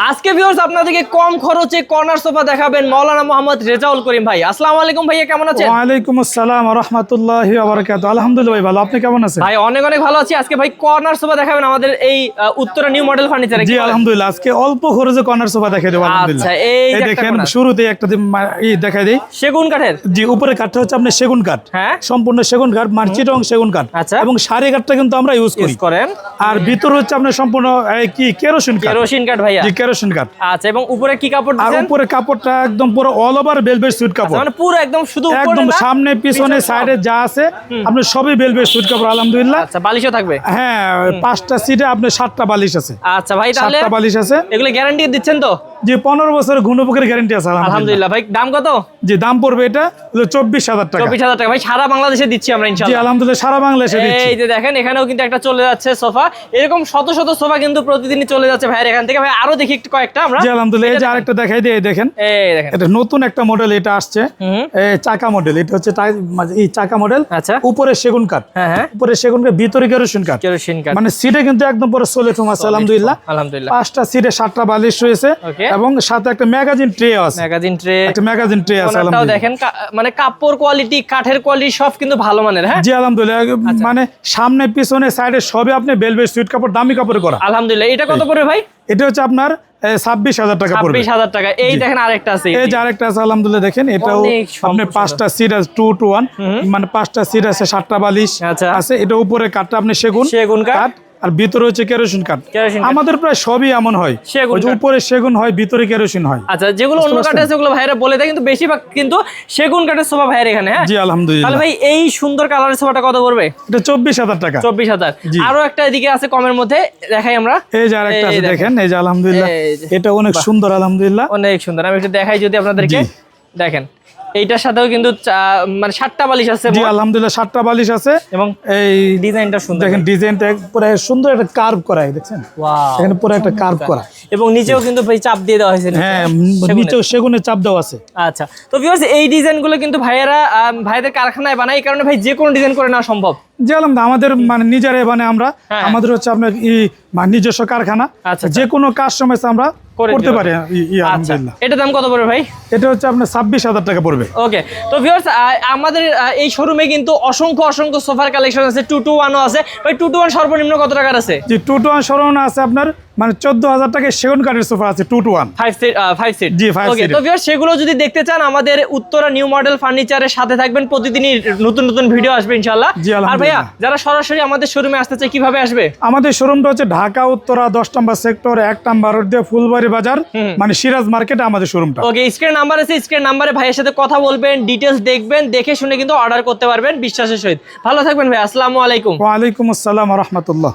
আজকে ভিউয়ার্স আপনাদেরকে কম খরচে কর্নার সোফা দেখাবেন মাওলানা মোহাম্মদ রেজাউল করিম ভাই। আসসালামু আলাইকুম ভাইয়া, কেমন আছেন? ওয়া আলাইকুম আসসালাম ওয়া রাহমাতুল্লাহি ওয়া বারাকাতুহু। আলহামদুলিল্লাহ ভাই, ভালো। আপনি কেমন আছেন? ভাই অনেক অনেক ভালো আছি। আজকে ভাই কর্নার সোফা দেখাবেন আমাদের এই উত্তরা নিউ মডেল ফার্নিচারে। জি আলহামদুলিল্লাহ, আজকে অল্প খরচে কর্নার সোফা দেখাই দেব আলহামদুলিল্লাহ। আচ্ছা, এই দেখেন শুরুতে একটা দেখাই দেই। সেগুন কাঠের, জি, উপরে কাঠটা হচ্ছে আপনার সেগুন কাঠ, হ্যাঁ সম্পূর্ণ সেগুন কাঠ, মানে চিটং সেগুন কাঠ। আচ্ছা। এবং সারি কাঠটা কিন্তু আমরা ইউজ করেন। আর ভিতরে হচ্ছে আপনার সম্পূর্ণ কি কেরোসিন কাঠ। কেরোসিন কাঠ ভাইয়া। জি, কেরোসিন কাঠ। আচ্ছা, এবং উপরে কি কাপড় আর দিবেন? উপরে কাপড়টা একদম পুরো অল ওভার ভেলভেট সুইট কাপড়। মানে পুরো একদম শুধু উপরে একদম না, সামনে পিছনে সাইডে যা আছে আপনি সবই ভেলভেট সুইট কাপড় আলহামদুলিল্লাহ। আচ্ছা, বালিশও থাকবে? হ্যাঁ, 5টা সিটে আপনার 7টা বালিশ আছে। আচ্ছা ভাই, তাহলে 7টা বালিশ আছে। এগুলো গ্যারান্টি দিচ্ছেন তো? জি, 15 বছরের ঘুণপোকের গ্যারান্টি আছে আলহামদুলিল্লাহ। ভাই দাম কত? জি, দাম পড়বে এটা 24,000 টাকা। 24,000 টাকা ভাই, সারা বাংলাদেশে দিচ্ছি আমরা জি ইনশাআল্লাহ। আলহামদুলিল্লাহ, সারা বাংলাদেশে দিচ্ছি। এই যে দেখেন, এখানেও কিন্তু একটা চলে যাচ্ছে সোফা। এরকম শত শত সোফা কিন্তু প্রতিদিনই চলে যাচ্ছে ভাইয়ের এখান থেকে। ভাই আরো দেখি একটু কয়েকটা আমরা। জি আলহামদুলিল্লাহ, এই যে আরেকটা দেখাই দিই। এই দেখেন, এই দেখেন এটা নতুন একটা মডেল, এটা আসছে এই চাকা মডেল। এটা হচ্ছে এই চাকা মডেল। আচ্ছা, উপরে সেগুন কাঠ, হ্যাঁ হ্যাঁ, উপরে সেগুন কাঠ, ভিতরে কেরোসিন কাঠ। কেরোসিন কাঠ। মানে সিটে কিন্তু একদম পুরো সলিড ফোম আছে আলহামদুলিল্লাহ। আলহামদুলিল্লাহ। 5টা সিটে 7টা বালিশ রয়েছে এবং সাথে একটা ম্যাগাজিন ট্রে আছে। ম্যাগাজিন ট্রে, একটা ম্যাগাজিন ট্রে আছে কোনটাও আলহামদুলিল্লাহ। দেখেন মানে কাপড় কোয়ালিটি, কাঠের কোয়ালিটি সব কিন্তু ভালো মানের। হ্যাঁ জি আলহামদুলিল্লাহ, মানে সামনে পিছনে সাইডে সবই আপনি ভেলভেট সুইট কাপড়, দামি কাপড়ে করা। আলহামদুলিল্লাহ। এটা কত পড়বে ভাই? এটা হচ্ছে আপনার 26,000 টাকা পড়বে। 26,000 টাকা। এই দেখেন আরেকটা আছে, এই যে আরেকটা আছে আলহামদুলিল্লাহ। দেখেন, এটাও আপনি 5টা সিট আছে, 2 to 1, মানে 5টা সিট আছে, 7টা বালিশ আছে। এটা উপরে কাঠটা আপনি সেগুন কাঠ, আর ভিতরে হচ্ছে কেরোসিন কাঠ। আমাদের প্রায় সবই এমন হয়, উপরে সেগুন হয়, ভিতরে কেরোসিন হয়। আচ্ছা, যেগুলো অন্য কাঠ আছে ওগুলো ভাইরা বলে দেয়, কিন্তু বেশিরভাগ কিন্তু সেগুন কাঠের সোফা ভাইয়ের এখানে। হ্যাঁ জি আলহামদুলিল্লাহ। তাহলে ভাই এই সুন্দর কালারের সোফাটা কত পড়বে? এটা 24,000 টাকা। 24,000। আরো একটা এদিকে আছে কমের মধ্যে, দেখাই আমরা। এই যে আরেকটা আছে দেখেন, এই যে আলহামদুলিল্লাহ, এটা অনেক সুন্দর আলহামদুলিল্লাহ, অনেক সুন্দর। আমি একটু দেখাই যদি আপনাদেরকে। দেখেন, এইটার সাথেও কিন্তু মানে 7টা বালিশ আছে। জি আলহামদুলিল্লাহ, 7টা বালিশ আছে এবং এই ডিজাইনটা সুন্দর। দেখেন, ডিজাইনটা পুরো সুন্দর, একটা কার্ভ করা, দেখছেন? ওয়াও, এখানে পুরো একটা কার্ভ করা এবং নিচেও কিন্তু ভাই চাপ দিয়ে দেওয়া হয়েছে। হ্যাঁ, নিচেও সেগুনের চাপ দেওয়া আছে। আচ্ছা, তো ভিউয়ার্স এই ডিজাইনগুলো কিন্তু ভাইদের কারখানায় বানায়, এই কারণে ভাই যে কোনো ডিজাইন করে নেওয়া সম্ভব। জি আলহামদুলিল্লাহ, আমাদের মানে নিজেরাই মানে আমরা, আমাদের হচ্ছে আপনার নিজস্ব কারখানা। যে কোনো কাস্টমাইজ আমরা করতে পারি আলহামদুলিল্লাহ। এটা দাম কত পড়বে ভাই? এটা হচ্ছে আপনার 26,000 টাকা পড়বে। ওকে, তো ভিউয়ার্স আমাদের এই শোরুমে কিন্তু অসংখ্য অসংখ্য সোফার কালেকশন আছে। 2 to 1 ও আছে ভাই। 2 to 1 সর্বনিম্ন কত টাকার আছে? জি, 2 to 1 সর্বনিম্ন আছে আপনার মানে 14,000 টাকায় সেগুন কাঠের সোফা আছে 2 to 1 5 সিট। জি, 5 ওকে, সিট। তো ভিউয়ার্স সেগুলো যদি দেখতে চান আমাদের উত্তরা নিউ মডেল ফার্নিচারের সাথে থাকবেন, প্রতিদিনই নতুন নতুন ভিডিও আসবে ইনশাআল্লাহ। আর ভাইয়া যারা সরাসরি আমাদের শোরুমে আসতে চায় কিভাবে আসবে? আমাদের শোরুমটা হচ্ছে ঢাকা উত্তরা 10 নম্বর সেক্টর, 1 নম্বর রোড দিয়ে ফুলবাড়ি বাজার, মানে সিরাজ মার্কেটে আমাদের শোরুমটা। ওকে, স্ক্রিন নাম্বার আছে, স্ক্রিন নাম্বারে ভাইয়ের সাথে কথা বলবেন, ডিটেইলস দেখবেন, দেখে শুনে কিন্তু অর্ডার করতে পারবেন বিশ্বাসের সহিত। ভালো থাকবেন ভাই, আসসালামু আলাইকুম। ওয়া আলাইকুম আসসালাম ওয়া রাহমাতুল্লাহ।